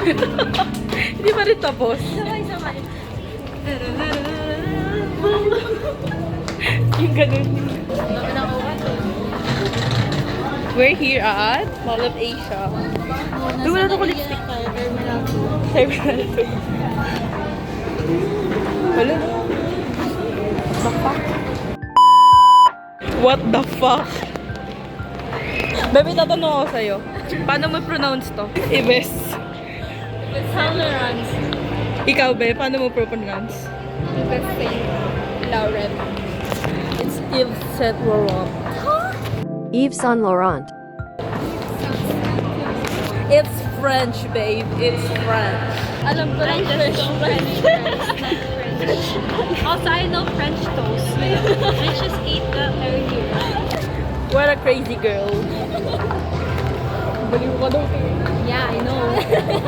Hindi pa rin tapos. Sabay-sabay. Yung ganun. Dami ng uwan to. We're here at Mall of Asia. Uy, wala na ako lipstick. Terminal 2. Terminal 2. Wala na. The fuck? What the fuck? Baby, tatanong ako sa'yo. Paano mo pronounce to? Ibes. It's tolerance. Ikaw, be, paano mo pronounce? The same. Laurent. It's Yves Saint Laurent. Yves Saint Laurent. It's French, babe. It's French. Alam ko lang French. Also, I know French toast. I just ate that earlier. What a crazy girl. Baliw ka daw. Yeah, I know.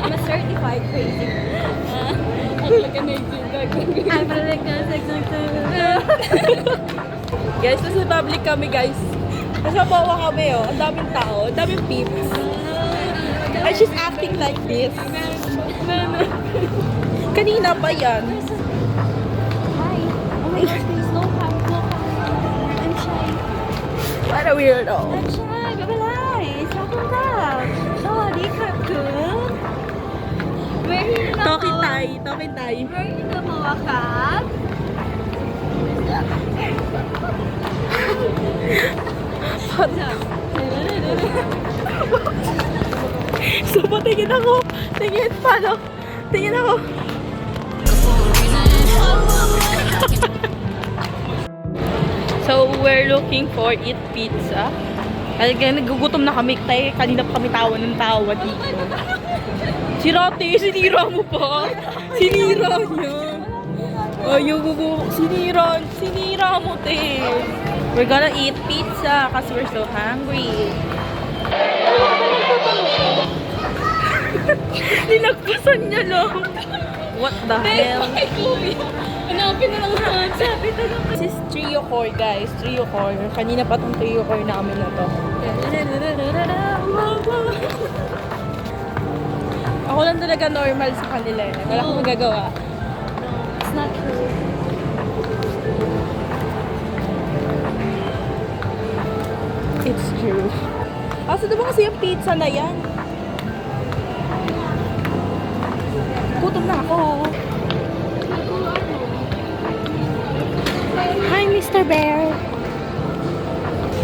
I'm a certified crazy. I'm like Guys, nasa public kami, guys. Nasa bawa kami, oh. Ang daming tao. Ang daming peeps. And she's acting like this. Kanina pa yan. Hi. Oh my gosh, please no come, no come. I'm shy. What a weirdo. I'm shy. Babalay. Sakura. Sorry, Kakun. Where you na Tokitay. Tokitay. Where you na mawakap? So, patingin ako. Tingin, paano? Tingin ako. So, we're looking for Eat Pizza. Kaya nagugutom na kami. Tayo, kanina pa kami tawa ng tawa dito. Si Rate, sinira mo pa. Sinira niya. Ayaw mo. Sinira mo, te. We're gonna eat pizza kasi we're so hungry. Linagpasan niya lang. What the hell? Hanapin na lang sa sabi na lang. This is Trio Core, guys. Trio Core. Kanina pa tong Trio Core namin na to. Ako lang talaga normal sa kanila eh. Wala akong magagawa. It's not true. It's true. Asa diba kasi yung pizza na yan? Gutom na ako. Hi, Mr. Bear.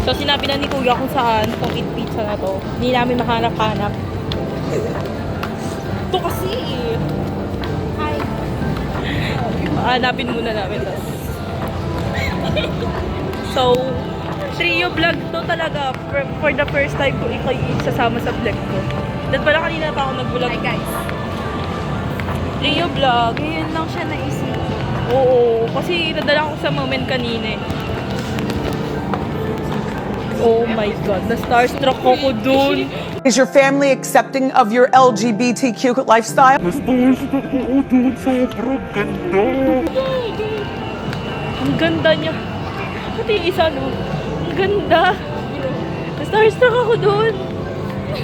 So, sinabi na ni Kuya kung saan itong Eat Pizza na to. Hindi namin mahanap-hanap. Ito kasi eh. Hi. Hanapin muna namin to. So, Trio vlog to talaga. For the first time ko ikaw isasama sa vlog ko. Dahil pala kanina pa ako nag-vlog. Hi guys. Trio vlog. Ngayon lang siya naisip. Oo, kasi nadala ko sa moment kanina eh. Oh my God, na-starstruck ako dun. Is your family accepting of your LGBTQ lifestyle? Ang ganda niya. Pati yung isa, no? Ang ganda. Na-starstruck ako dun.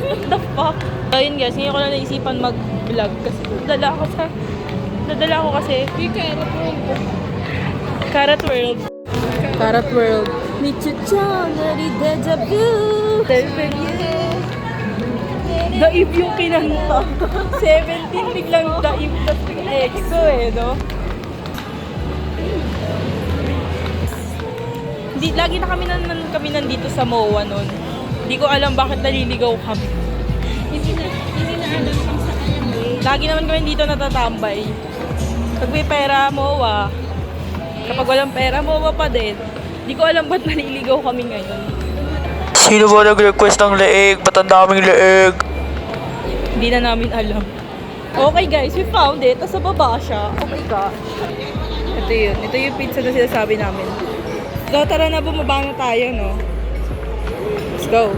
What the fuck? So, yun guys, ngayon ko na naisipan mag-vlog kasi nadala ko kasi Carrot World. Carrot World. Michuchang, nari deja vu. Daib yung kinanta. 17 biglang daib na EXO eh, no? Lagi na kami nandito sa MOA nun. Hindi ko alam bakit naliligaw kami. Hindi na alam kung saan eh. Lagi naman kami dito natatambay. Pag may pera, MOA. Kapag walang pera, MOA pa din. Hindi ko alam ba't naliligaw kami ngayon. Sino ba nag-request ng leeg? Ba't ang daming leeg? Hindi na namin alam. Okay guys, we found it. Nasa baba siya. Oh my gosh. Ito yun. Ito yung pizza na sinasabi namin. So, tara na, bumaba na tayo, no? Let's go.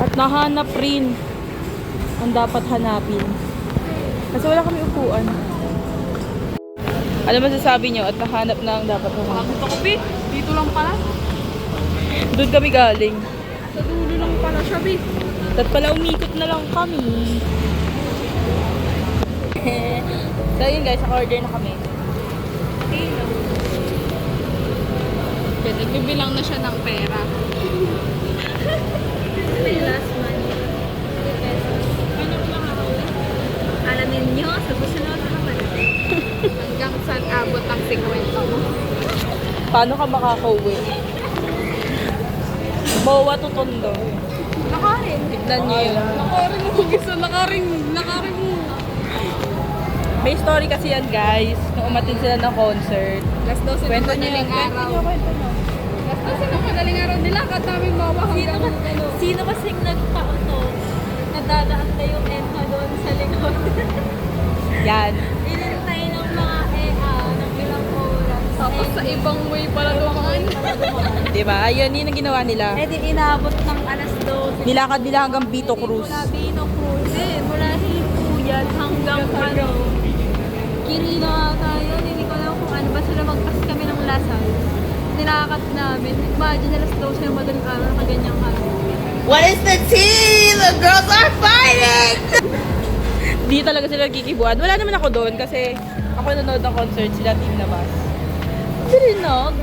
At nahanap rin ang dapat hanapin. Kasi wala kami upuan. Ano masasabi nyo at nahanap na ang dapat naman? Pagod ako, Bi. Dito lang pala. Doon kami galing. Sa dulo lang pala siya, Bi. At pala umikot na lang kami. So yun guys, naka-order na kami. Nagbibilang na siya ng pera. May last money. 2 pesos. Alamin nyo, sa susunod na naman. Hanggang saan abot ang 50 mo? Paano ka makakauwi? Bawa to Tondo. Nakarin. Tignan nyo yun. Nakarin mo, gisa. Nakarin mo. May story kasi yan guys. Nung umatin sila ng concert. Last 12 ng madaling araw. Last 12 ng madaling araw nila. Kataming mawa hanggang Sino kasing nagpa-auto na dadaan kayo enta doon sa likod? Yan. Inintay ng mga ng ilang oras. tapos sa ibang way pala dumaan. Diba? Ayun, yun ang ginawa nila. Eh di inabot ng alas 12. Nilakad nila hanggang Vito Cruz. Mula Bino Cruz. Mula Hipuyat hanggang Kirino tayo. Hindi ko alam kung ano. Basta lumagpas kami ng Lasal. Nilakad namin. Imagine alas 12 ng madaling araw. Nakaganyang araw. What is the tea? The girls are fighting! Di talaga sila kikibuan. Wala naman ako doon kasi ako nanonood ng concert sila Team Labas. Dirinog.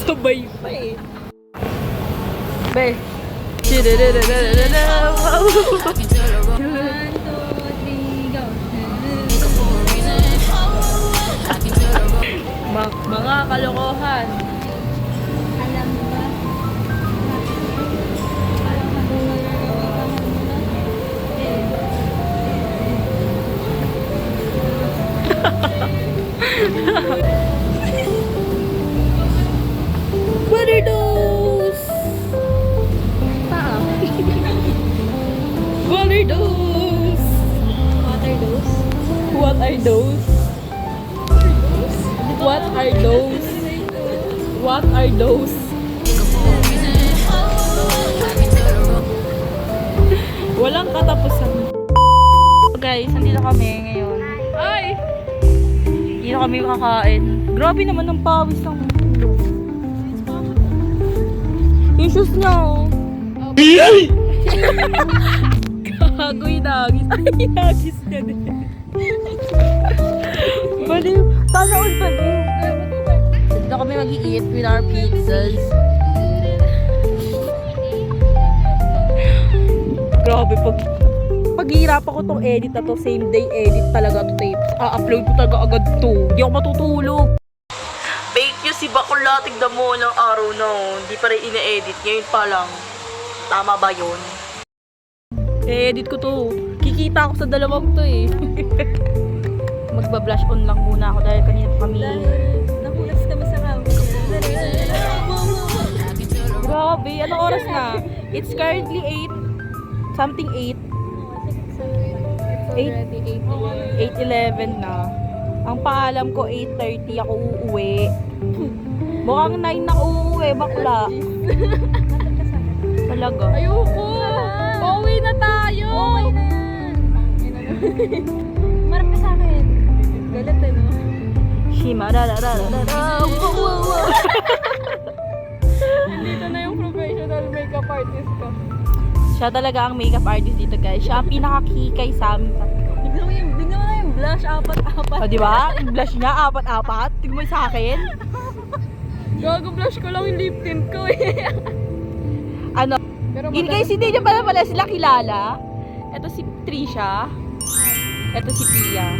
Sabay pa eh. Be. 1, 2, 3, go. Mga kalokohan. Alam mo ba? What are those? What are those? What are those? What are those? What are those? Walang katapusan. Guys, nandito kami ngayon. Ay! Hindi na kami makakain. Grabe naman ang pawis ng ulo. Yung shoes niya, oh. Gago, inagis. Ay, inagis niya din. Baliw. Sana all baliw. Dito kami mag-i-eat with our pizzas. Grabe, paghihirap ako tong edit na to, same day edit talaga to tapes. A-upload ko talaga agad to. Hindi ako matutulog. Fake news si Bakula, tignan mo ng araw na hindi pa rin ina-edit. Ngayon pa lang. Tama ba yun? E-edit ko to. Kikita ako sa dalawang to eh. Magba-blush on lang muna ako dahil kanina pa kami. Nakulas kami sa camera. Grabe, anong oras na? It's currently 8. Something 8. 8:11 na. Ang paalam ko 8:30 ako uuwi. Mukhang 9 na uuwi, bakla. Talaga. Ayoko! Pauwi na tayo! Okay na yan. Marap ka sa akin. Galit eh, no? Shima, Dito na yung professional makeup artist ka. Siya talaga ang makeup artist dito, guys. Siya ang pinakakikay sa amin tatlo. Tignan mo na yung blush, 4-4. O, di ba? Yung blush niya, 4-4. Tignan mo yung sa akin. Gago-blush ko lang yung lip tint ko eh. Ano? Pero In case hindi niyo pala sila kilala, ito si Trisha. Ito si Pia.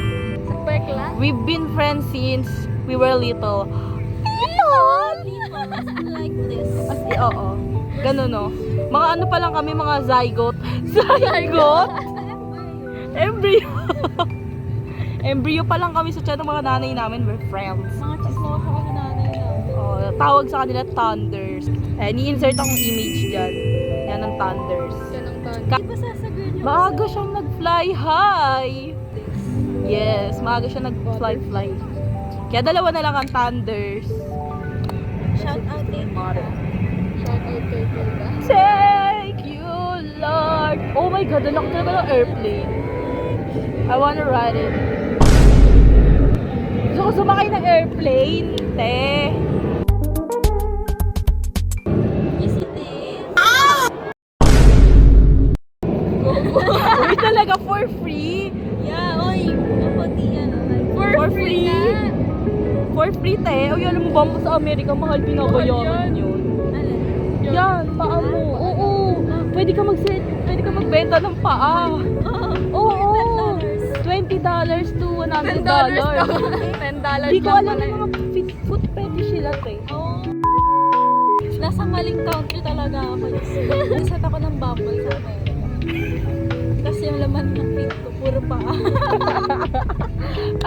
sa pekla. We've been friends since we were little. Like this. As oo. Ganun, no? Mga ano pa lang kami, mga zygote. Zygote? Embryo. Embryo pa lang kami sa tiyan ng mga nanay namin. We're friends. Mga chismosa ko na nanay namin. Oh, tawag sa kanila Thunders. Eh, ni-insert akong image dyan. Yan ang Thunders. Yan ang tan. Di ba sasaguin yung Maaga siyang nag-fly high. Yes, maaga siya nag-fly. Kaya dalawa na lang ang Thunders. shout out eh. Shout out kay Tilda. Thank you, Lord. Oh my my God, anak talaga ng airplane. I wanna ride it. Gusto ko sumakay ng airplane, te. Yes, it is. Uy, talaga for free? Yeah, oy. Ako di ano. For free? na. For free, te. Uy, alam mo ba mo sa Amerika, mahal binabayaran yun. Alin? Yan, paa mo. Oo. Pwede ka magbenta ng paa. Oo. $20 to $100. $10 Di ko alam na mga foot fetish sila, te. Oh. Nasa maling country talaga ako. Nasat ako ng bubble sa Amerika. Kasi yung laman ng feet ko, puro paa.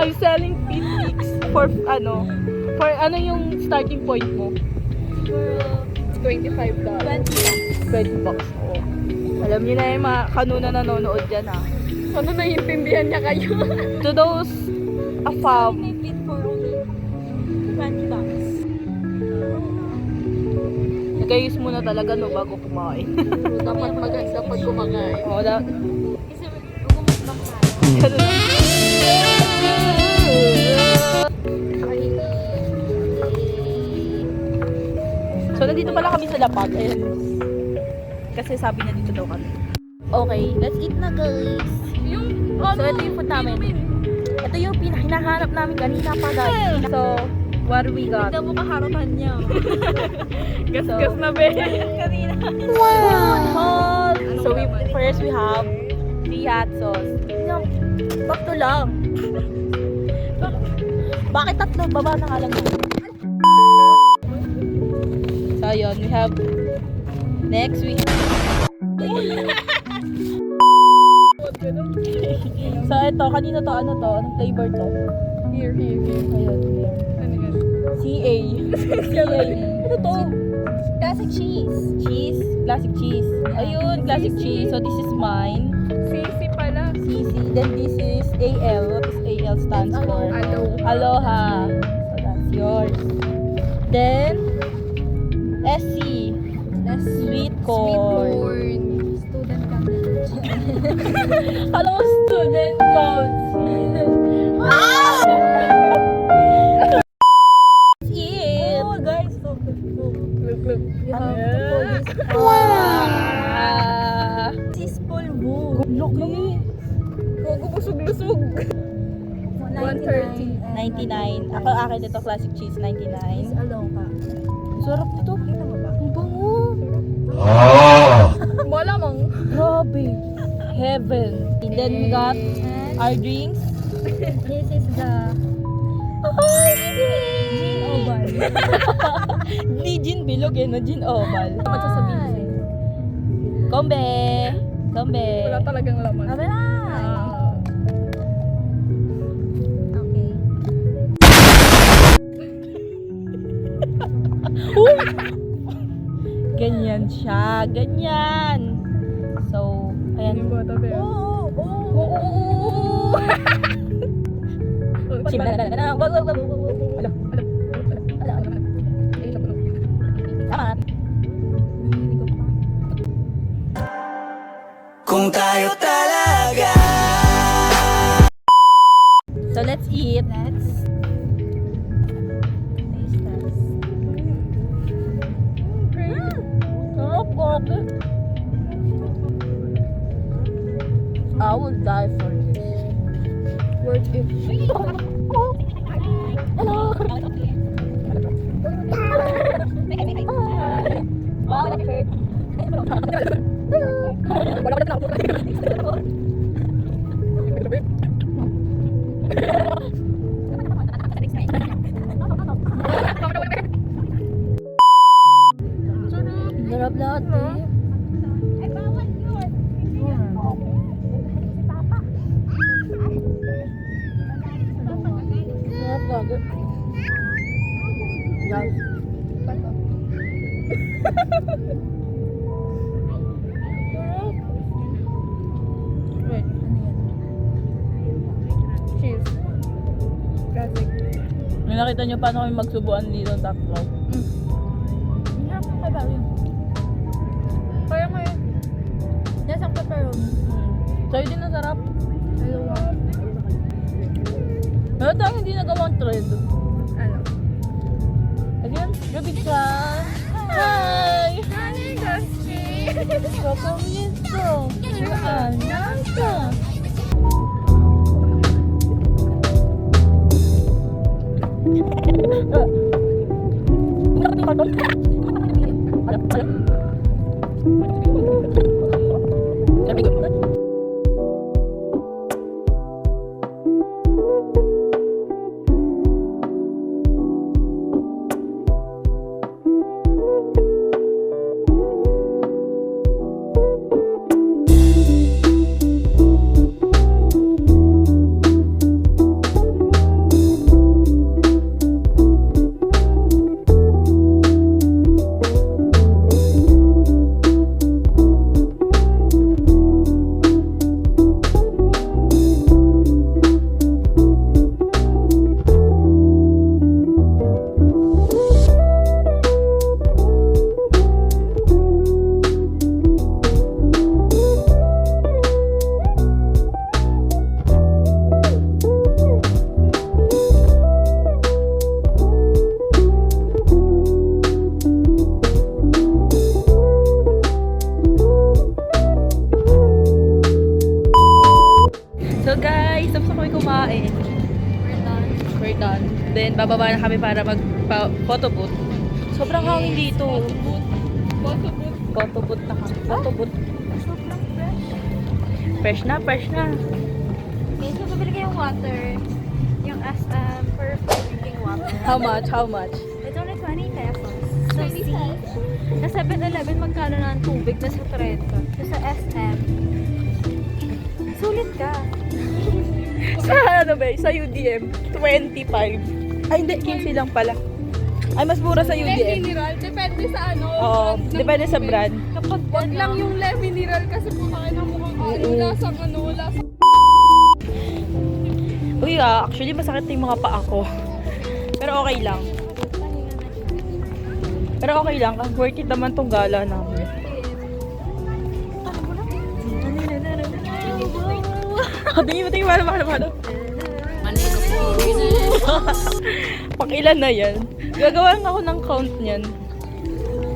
I'm selling feet pics for yung starting point mo? $25. 20 bucks. Oo. Alam niyo na yung mga kanuna nanonood dyan, ha? Ano naiintindihan niya kayo? To those My feet for only $20. nag-ayos muna talaga no bago kumain. Dapat maganda pag kumakain. Oo, Kasi gumamit lang tayo. ganun lang. So, nandito pala kami sa Lapag. Ayan. Kasi sabi niya dito daw kami. Okay, let's eat na guys. So, ito yung food namin. Ito yung hinahanap namin kanina pa guys. So, what do we got? Tignan mo kaharapan niya. Gas-gas na be. Kanina. Food hall! So, first we have 3 hot sauce. Bakto lang. Bakit tatlo? Baba na nga lang yun. So, ayun. We have next we have so, ito. Kanino to? Ano to? Anong flavor to? Here. Ayun. Here. Ano yan? CA. CA. Ano to? Classic cheese. Cheese. Classic cheese. Ayun. Classic cheese. So, this is mine. Sisi pala. CC. Then this is AL. What is AL stands for? Aloha. So that's yours. Then SC. Sweet corn. Student kami. Hello, student codes. Eat. Oh guys, look. You have to Ano? pull this. Wow. Cheese polvo. Loki. Gogo busog-lusog. 130. 99. Akin ito classic cheese 99. Aloha. Sarap nito. Kita mo ba? Ang bango. Malamang. Grabe. Heaven. And then we got our drinks. This is the Gin Oval. Ni gin bilog eh, no? Gin oval. Ano masasabihin sa'yo? Kombe! Kombe! Wala talagang laman. Abalay! Okay. Uy! Ganyan siya. Ganyan. So, ayan. Oo. Tama. Kung tayo talaga. So, let's eat. Taste test. Sarap, okay. I will die for this. Worth it. Hello. Sarap lahat eh. Sarap bagay. Guys. Wait. Cheese. Classic. May nakita nyo paano kami magsubuan dito tatlo. Kaya may. Nasang pepperoni. sarap. Ano ito ang hindi nagawang trend? Ano? Again, gabi ka. Hi! Welcome dito. Saan? Nasa? So guys, tapos na kami kumain. We're done. Then bababa na kami para mag-photo booth. Sobrang hangin dito. Photo booth na kami. Photo booth. Sobrang fresh. Fresh na, fresh na. Okay, so bibili kayong water. Yung for drinking water. How much? How much? It's only 20 pesos. So, sa 7-Eleven, magkano na ang tubig na sa 30. So, sa SM, sulit ka. Sa ano ba? Sa UDM, 25. Ay, hindi. 15 lang pala. Ay, mas mura sa Le UDM. mineral, depende sa ano. Oo, brand ng depende sa tubig. brand. Kapag wag lang yung le mineral kasi pumakin na mukhang lasang lasang. Uy, actually, masakit na yung mga paa ko. Pero okay lang. Pero okay lang. Worth it naman tong gala namin. Tingin mo, tingin mo, ano. Pakilan na yan. Gagawa ako ng count niyan.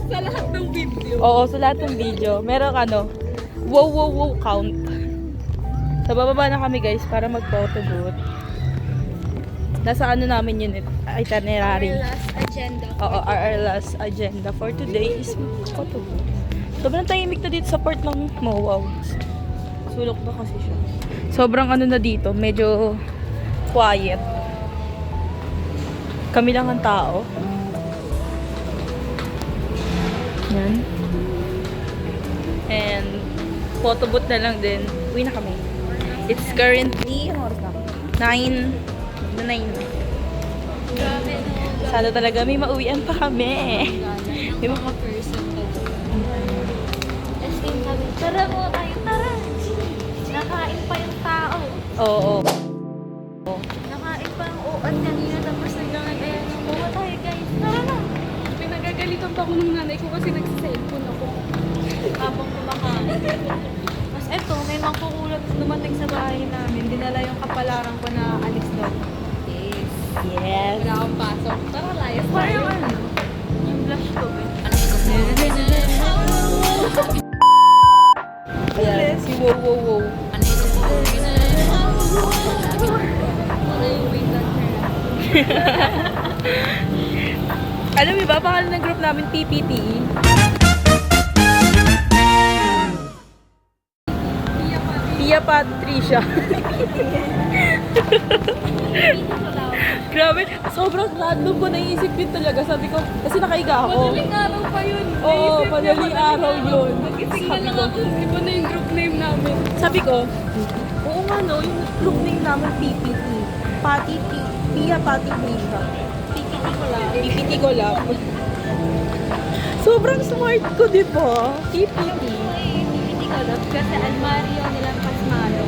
Sa lahat ng video. Oo, sa lahat ng video. Merong wow count. Sa bababa na kami guys para mag-photo booth. Nasa ano namin yun, itinerary. Last agenda. Oo, our last agenda for today is photo booth. Sobrang tahimik na dito sa port ng Moaw. Sulok na kasi siya. Sobrang ano na dito, medyo quiet. Kami lang ang tao. Yan. And photo booth na lang din. Uwi na kami. It's currently 9 na 9. Sana talaga may mauwian pa kami. May mga person ka dyan. As in, sabi, tara mo tayo, tara. Nakain pa yung tao. Oo. Nakain pa yung uan kanina, tapos hanggang ngayon, buwa tayo guys, tara na. Pinagagalitan pa ako ng nanay ko kasi nagsiselfone ako. Habang kumakain. Mas eto, may mangkukulat dumating sa bahay namin. Dinala yung kapalaran ko na alis daw. Yes. Yes. Wala akong pasok. Tara, layas Parang tayo. ano? Yung blush ko. Ayan, si wow. Alam mo ba, pangalan ng group namin PPP. Pia Patricia. Grabe, sobrang random ko naisip yun talaga. Sabi ko, kasi nakaiga ako. Madaling araw pa yun. Oo, Naisip niya, madaling araw yun. Nagising na Sabi lang ko, ako. Iba na yung group name namin. Sabi ko, oo nga no, yung group name namin PPT. Pia Patricia. PPT ko lang. Sobrang smart ko, di ba? PPT. Hindi ko alam kasi almario nilang pasmalo.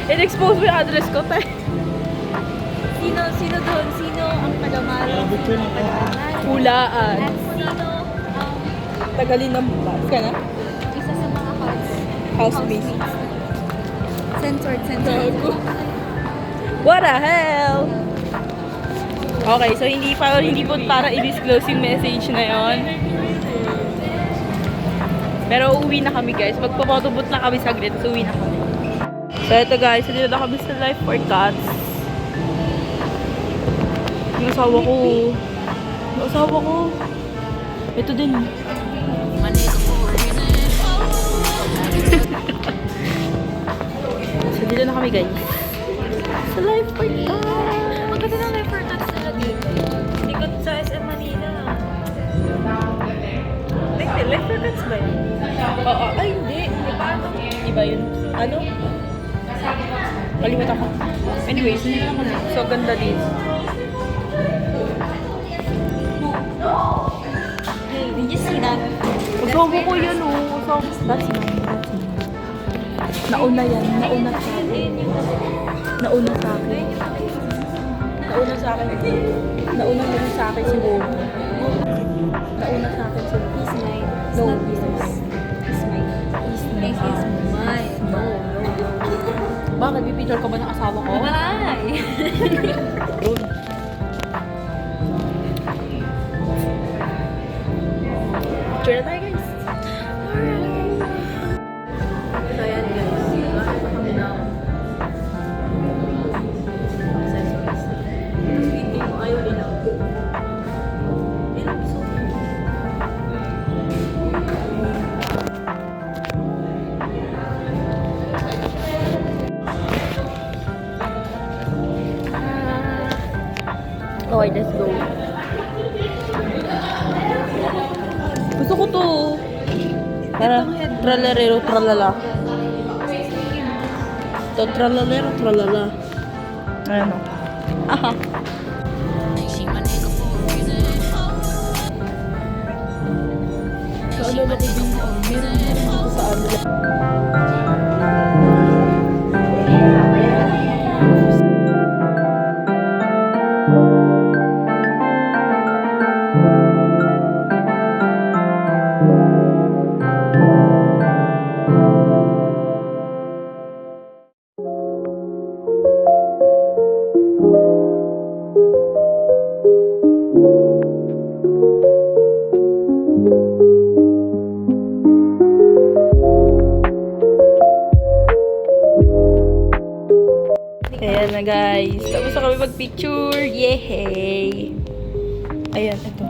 In-expose mo yung address ko, tayo. Sino doon? Sino ang taga-maro? Sino ang taga-almario? Hulaan. At sino ang Tagalin ng bus ka na? isa sa mga hots? Housemates. Censored. What the hell? Okay, so hindi po para i-disclose yung message na yon. Pero uuwi na kami guys. Magpapotobot na kami saglit. So uwi na kami. So ito guys, dito na kami sa Life for Cats. Yung asawa ko. Ito din. So dito na kami guys. Sa Life for Cats. Maganda ng Life for Cats nila dito. Likod sa SM Manila. Ay, hindi. Life for Cats ba yun? Oo, ay hindi. Iba ano? Iba yun. Ano? Kalimutan ko. Anyways, so ganda din. Did you see that? Asawa ko yan oh. That's mine. Nauna yan. Nauna sa akin. Nauna sa akin. Nauna din sa akin si Bobo. Nauna sa akin si Bobo. He's mine. No, He's mine. He's mine. No. Bakit? Pipicture ka ba ng asawa ko? Why? Yun. Picture na tayo guys. So yan guys. Bakit kami na accessories. Hindi mo ayaw ilaw. Ilang episode? Okay, let's go. Gusto ko to. Para tralalero, tralala. To tralalero, tralala. Ayan o. Aha. So, ano ba ko din? Meron dito sa ano. Ayan na guys. Tapos na kami mag-picture. Yehey! Ayan, ito.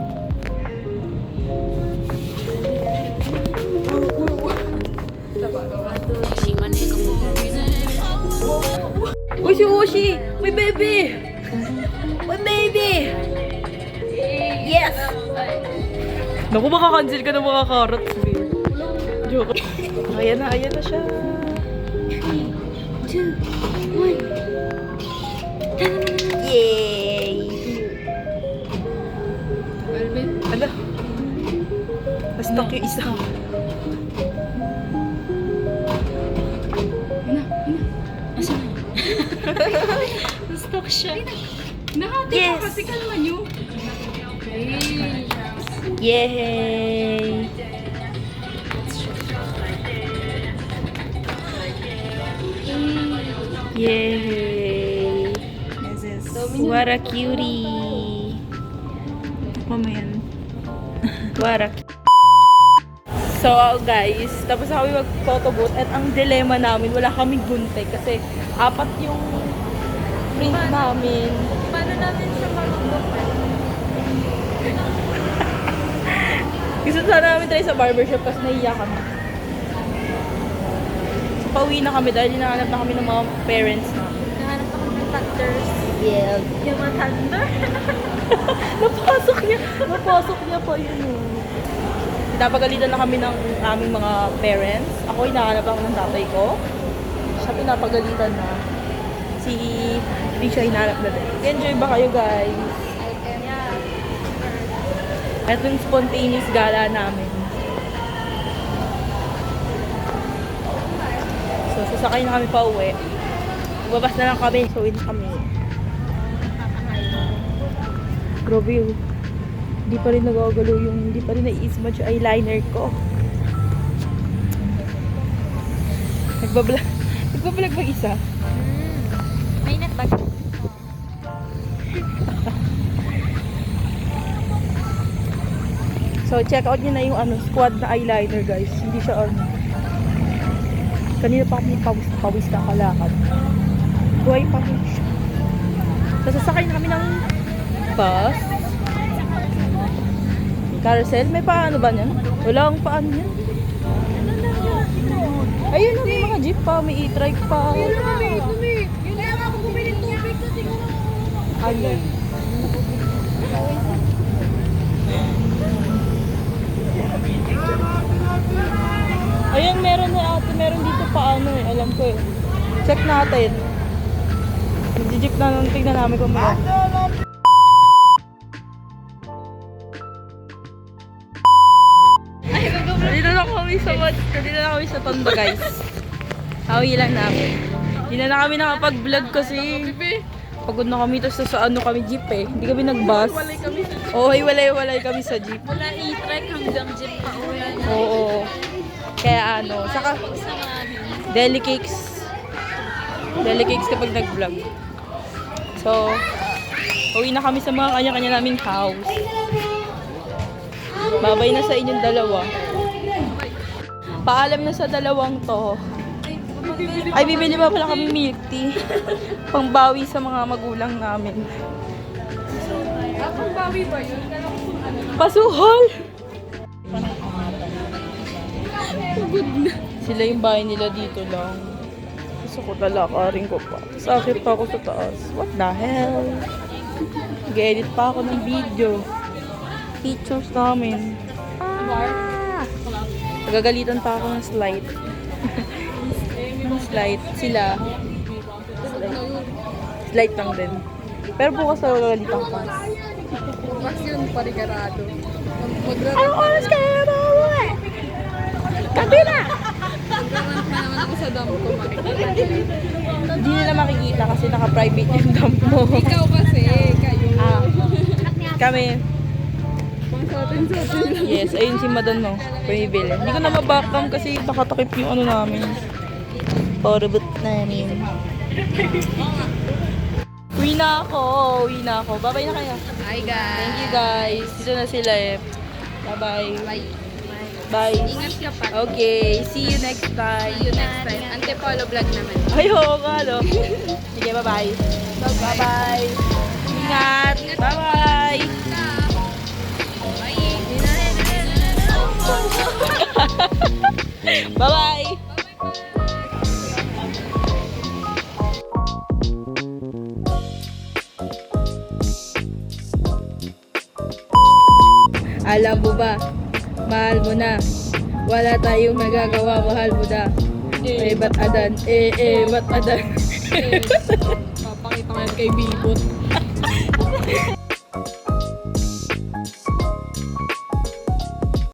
Uy, si Ushi! May baby! May baby! Yes! Naku, makakancel ka ng mga carrots, babe. Joke. Ayan na siya. 2, 1. Yay! Ala. Na-stuck yung isa. Na-stuck siya. Nahati Yes. ka kasi kalma nyo. Yay! Yay! What a cutie! Mamayan. What a So guys, tapos na kami mag-photobooth at ang dilemma namin, wala kaming gunting kasi 4 yung print namin. Paano natin siya mag-book? Gusto sana namin try sa barbershop kasi nahiya kami. So pauwi na kami dahil hinahanap na kami ng mga parents namin. Nahanap ako ng thunders. Yeah. Yung mga thunder? Napasok niya pa yun. Pinapagalitan na kami ng aming mga parents. Ako, hinahanap ako ng tatay ko. Siya pinapagalitan na. Hindi siya hinahanap na din. Enjoy ba kayo, guys? Ito yung spontaneous gala namin. So, sasakay na kami pa uwi. Babas na lang kami. So, in kami. Grabe yun. Hindi pa rin nagagalaw yung, hindi pa rin na-smudge yung eyeliner ko. Nagbablog mag-isa. May netbag. So, check out nyo na yung squad na eyeliner, guys. Hindi siya kanina pa kami pawis na kalakad. Buhay pa rin siya. Sasakay na kami ng bus. Carousel? May paano ba niyan? Wala akong paano niyan. Ayun na, may mga jeep pa, may e-trike pa. Yun kaya nga ako bumili tubig kasi Ayun. Ayun, meron na ate, meron dito pa alam ko eh. Check natin. Mag-jeep na nung tignan namin kung meron. Dito na kami sa Tondo, guys. Hawi lang namin. Hindi na kami nakapag-vlog kasi pagod na kami, tapos sa kami jeep eh. Hindi kami nag-bus. Oo, hiwalay-walay kami sa jeep. Mula e-trike hanggang jeep pa uyan. Oo. Kaya saka deli cakes. Deli cakes kapag nag-vlog. So, uwi na kami sa mga kanya-kanya naming house. Babay na sa inyong dalawa. Paalam na sa dalawang to. Ay, bibili pa pala kami milk tea. Pangbawi sa mga magulang namin. Pangbawi ba yun? Pasuhol! Sila yung bahay nila dito lang. Gusto ko talakarin ko pa. Sakit pa ako sa taas. What the hell? Nag-edit pa ako ng video. Pictures namin. Nagagalitan pa ako ng slide. Slide. Sila. Slide lang din. Pero bukas na nagagalitan pa. Bukas yun, parigarado. Anong oras kayo na uwi? Gabi na! Magramant na naman ako sa dam ko, makikita. Hindi nila makikita kasi naka-private yung dump mo. Ikaw kasi, kayo. Kami. Pang sa atin. Yes, ayun si Madan mo. Pumibili. Hindi ko na mabakam kasi nakatakip yung namin. Porobot namin. Uwi na ako. Bye-bye na kayo. Hi guys. Thank you guys. Dito na sila eh. Bye-bye. Bye. Ingat ka pa. Okay, see you next time. See you next time. Antipolo vlog naman. Ay, oo nga, no? Sige, bye-bye. Bye-bye. Ingat. Bye-bye. Bye-bye. Alam mo ba, mahal mo na. Wala tayong magagawa, mahal mo na. Ba't adan? Ba't adan? Papakita ko yan kay Bibot.